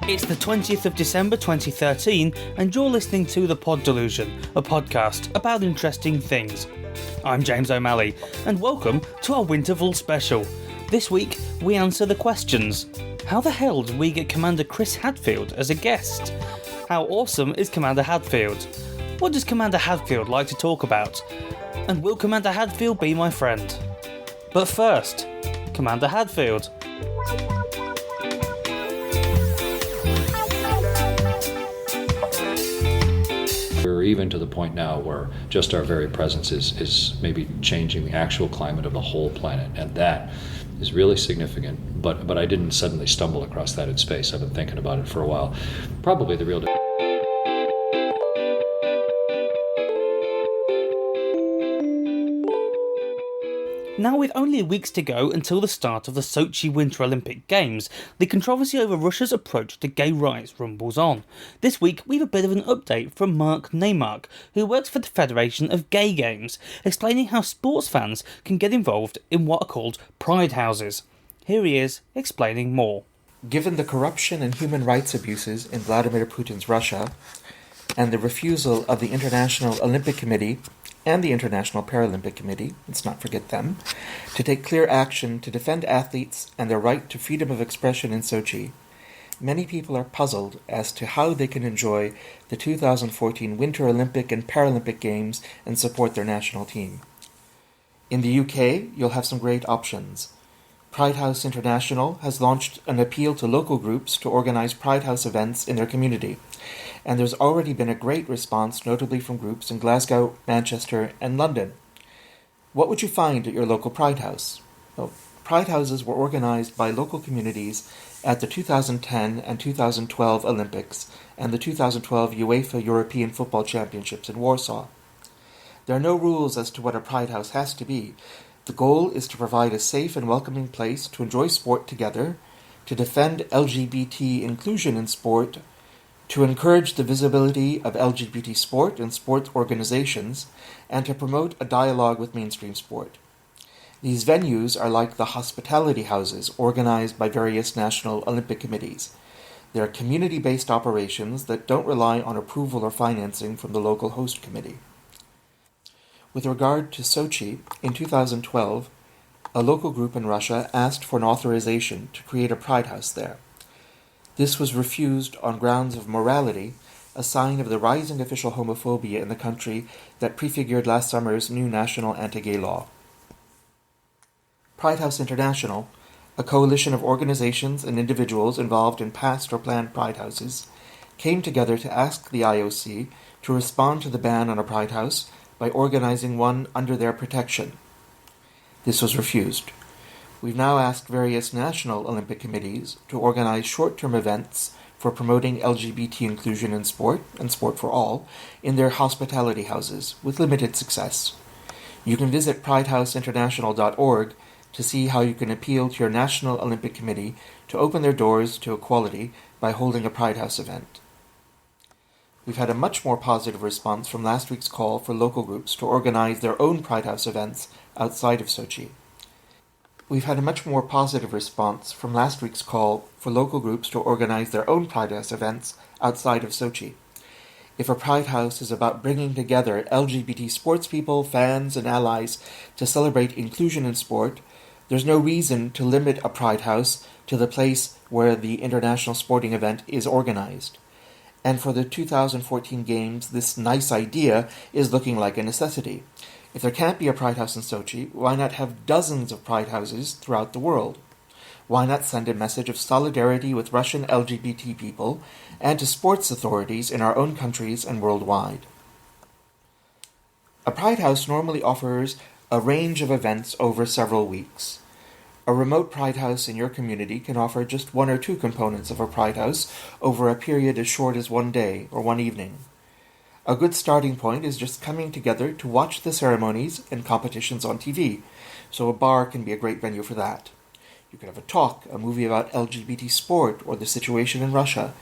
It's the 20th of December 2013 and you're listening to the Pod Delusion, a podcast about interesting things. I'm James O'Malley and welcome to our Winterval special. This week we answer the questions. How the hell did we get Commander Chris Hadfield as a guest? How awesome is Commander Hadfield? What does Commander Hadfield like to talk about? And will Commander Hadfield be my friend? But first, Commander Hadfield. We're even to the point now where just our very presence is maybe changing the actual climate of the whole planet, and that is really significant. But I didn't suddenly stumble across that in space. I've been thinking about it for a while. Probably the real Now, with only weeks to go until the start of the Sochi Winter Olympic Games, the controversy over Russia's approach to gay rights rumbles on. This week, we have a bit of an update from Marc Naimark, who works for the Federation of Gay Games, explaining how sports fans can get involved in what are called pride houses. Here he is, explaining more. Given the corruption and human rights abuses in Vladimir Putin's Russia, and the refusal of the International Olympic Committee and the International Paralympic Committee, let's not forget them, to take clear action to defend athletes and their right to freedom of expression in Sochi, many people are puzzled as to how they can enjoy the 2014 Winter Olympic and Paralympic Games and support their national team. In the UK, you'll have some great options. Pride House International has launched an appeal to local groups to organise Pride House events in their community, and there's already been a great response, notably from groups in Glasgow, Manchester and London. What would you find at your local Pride House? Well, Pride Houses were organised by local communities at the 2010 and 2012 Olympics and the 2012 UEFA European Football Championships in Warsaw. There are no rules as to what a Pride House has to be. The goal is to provide a safe and welcoming place to enjoy sport together, to defend LGBT inclusion in sport, to encourage the visibility of LGBT sport and sports organizations, and to promote a dialogue with mainstream sport. These venues are like the hospitality houses organized by various national Olympic committees. They are community-based operations that don't rely on approval or financing from the local host committee. With regard to Sochi, in 2012, a local group in Russia asked for an authorization to create a Pride House there. This was refused on grounds of morality, a sign of the rising official homophobia in the country that prefigured last summer's new national anti-gay law. Pride House International, a coalition of organizations and individuals involved in past or planned Pride Houses, came together to ask the IOC to respond to the ban on a Pride House by organizing one under their protection. This was refused. We've now asked various national Olympic committees to organize short-term events for promoting LGBT inclusion in sport, and sport for all, in their hospitality houses, with limited success. You can visit pridehouseinternational.org to see how you can appeal to your National Olympic Committee to open their doors to equality by holding a Pride House event. We've had a much more positive response from last week's call for local groups to organize their own Pride House events outside of Sochi. We've had a much more positive response from last week's call for local groups to organize their own Pride House events outside of Sochi. If a Pride House is about bringing together LGBT sports people, fans, and allies to celebrate inclusion in sport, there's no reason to limit a Pride House to the place where the international sporting event is organized. And for the 2014 Games, this nice idea is looking like a necessity. If there can't be a Pride House in Sochi, why not have dozens of Pride Houses throughout the world? Why not send a message of solidarity with Russian LGBT people and to sports authorities in our own countries and worldwide? A Pride House normally offers a range of events over several weeks. A remote Pride House in your community can offer just one or two components of a Pride House over a period as short as one day or one evening. A good starting point is just coming together to watch the ceremonies and competitions on TV, so a bar can be a great venue for that. You can have a talk, a movie about LGBT sport or the situation in Russia,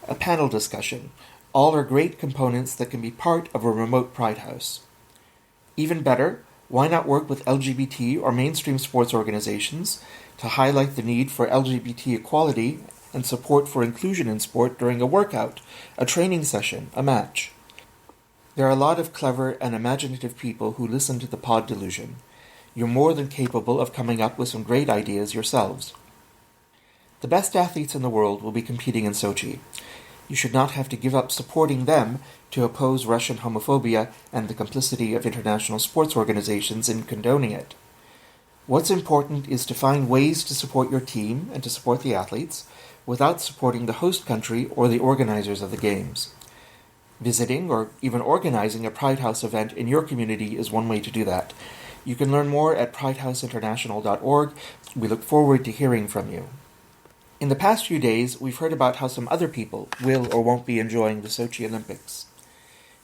a panel discussion. All are great components that can be part of a remote Pride House. Even better, why not work with LGBT or mainstream sports organizations to highlight the need for LGBT equality and support for inclusion in sport during a workout, a training session, a match. There are a lot of clever and imaginative people who listen to the Pod Delusion. You're more than capable of coming up with some great ideas yourselves. The best athletes in the world will be competing in Sochi. You should not have to give up supporting them to oppose Russian homophobia and the complicity of international sports organizations in condoning it. What's important is to find ways to support your team and to support the athletes without supporting the host country or the organizers of the games. Visiting or even organizing a Pride House event in your community is one way to do that. You can learn more at pridehouseinternational.org. We look forward to hearing from you. In the past few days, we've heard about how some other people will or won't be enjoying the Sochi Olympics.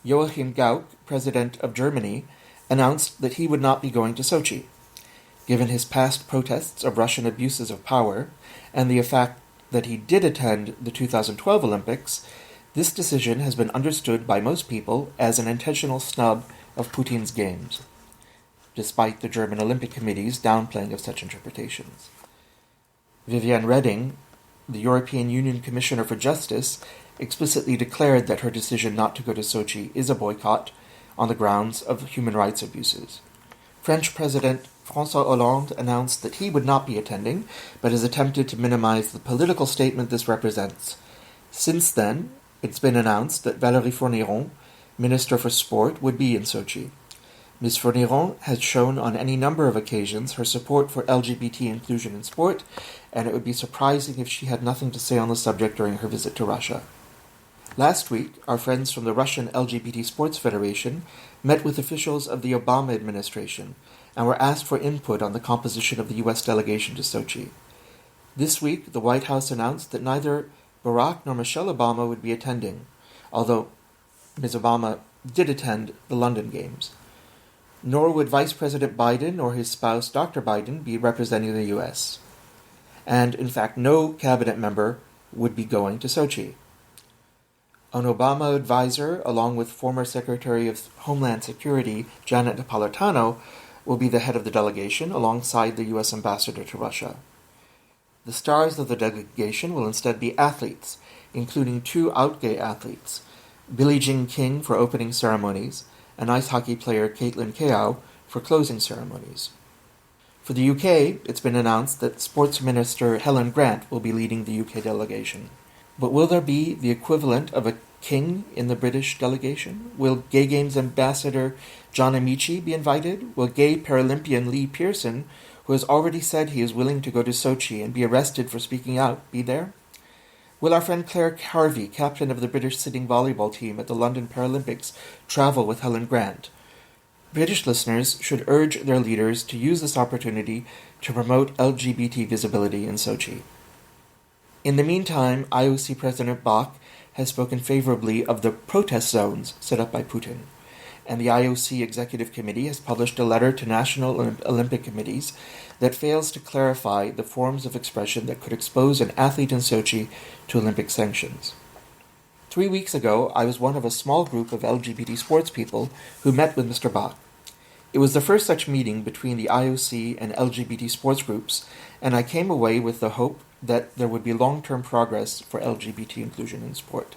Joachim Gauck, president of Germany, announced that he would not be going to Sochi. Given his past protests of Russian abuses of power and the fact that he did attend the 2012 Olympics, this decision has been understood by most people as an intentional snub of Putin's games, despite the German Olympic Committee's downplaying of such interpretations. Viviane Reding, the European Union Commissioner for Justice, explicitly declared that her decision not to go to Sochi is a boycott on the grounds of human rights abuses. French President François Hollande announced that he would not be attending, but has attempted to minimize the political statement this represents. Since then, it's been announced that Valérie Fourniron, Minister for Sport, would be in Sochi. Ms. Fourniron has shown on any number of occasions her support for LGBT inclusion in sport, and it would be surprising if she had nothing to say on the subject during her visit to Russia. Last week, our friends from the Russian LGBT Sports Federation met with officials of the Obama administration and were asked for input on the composition of the U.S. delegation to Sochi. This week, the White House announced that neither Barack nor Michelle Obama would be attending, although Ms. Obama did attend the London Games. Nor would Vice President Biden or his spouse, Dr. Biden, be representing the U.S. And, in fact, no cabinet member would be going to Sochi. An Obama advisor, along with former Secretary of Homeland Security Janet Napolitano, will be the head of the delegation alongside the U.S. ambassador to Russia. The stars of the delegation will instead be athletes, including 2 out-gay athletes, Billie Jean King for opening ceremonies, and ice hockey player Caitlin Keough for closing ceremonies. For the UK, it's been announced that Sports Minister Helen Grant will be leading the UK delegation. But will there be the equivalent of a king in the British delegation? Will Gay Games ambassador John Amici be invited? Will gay Paralympian Lee Pearson, who has already said he is willing to go to Sochi and be arrested for speaking out, be there? Will our friend Claire Harvey, captain of the British sitting volleyball team at the London Paralympics, travel with Helen Grant? British listeners should urge their leaders to use this opportunity to promote LGBT visibility in Sochi. In the meantime, IOC President Bach has spoken favorably of the protest zones set up by Putin, and the IOC Executive Committee has published a letter to national Olympic committees that fails to clarify the forms of expression that could expose an athlete in Sochi to Olympic sanctions. 3 weeks ago, I was one of a small group of LGBT sports people who met with Mr. Bach. It was the first such meeting between the IOC and LGBT sports groups, and I came away with the hope that there would be long-term progress for LGBT inclusion in sport.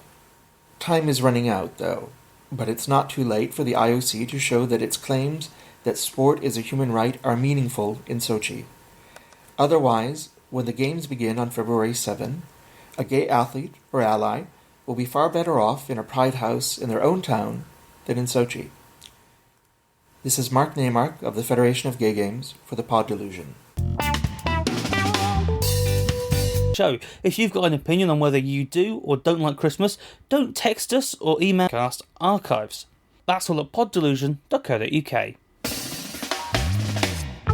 Time is running out, though, but it's not too late for the IOC to show that its claims that sport is a human right are meaningful in Sochi. Otherwise, when the Games begin on February 7, a gay athlete or ally will be far better off in a pride house in their own town than in Sochi. This is Marc Naimark of the Federation of Gay Games for the Pod Delusion. So, if you've got an opinion on whether you do or don't like Christmas, don't text us or email cast archives. That's all at poddelusion.co.uk.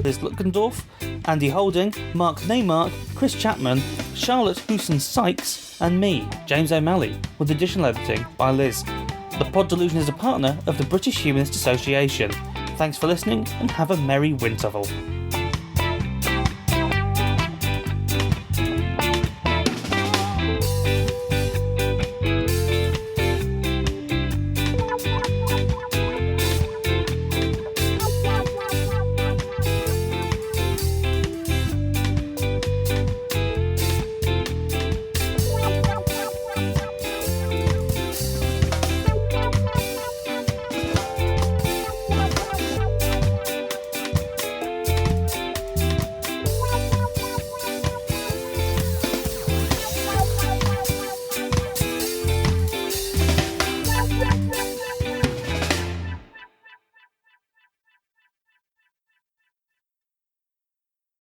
Liz Lutkendorf, Andy Holding, Marc Naimark, Chris Chapman, Charlotte Hewson-Sykes, and me, James O'Malley, with additional editing by Liz. The Pod Delusion is a partner of the British Humanist Association. Thanks for listening and have a merry Winterval.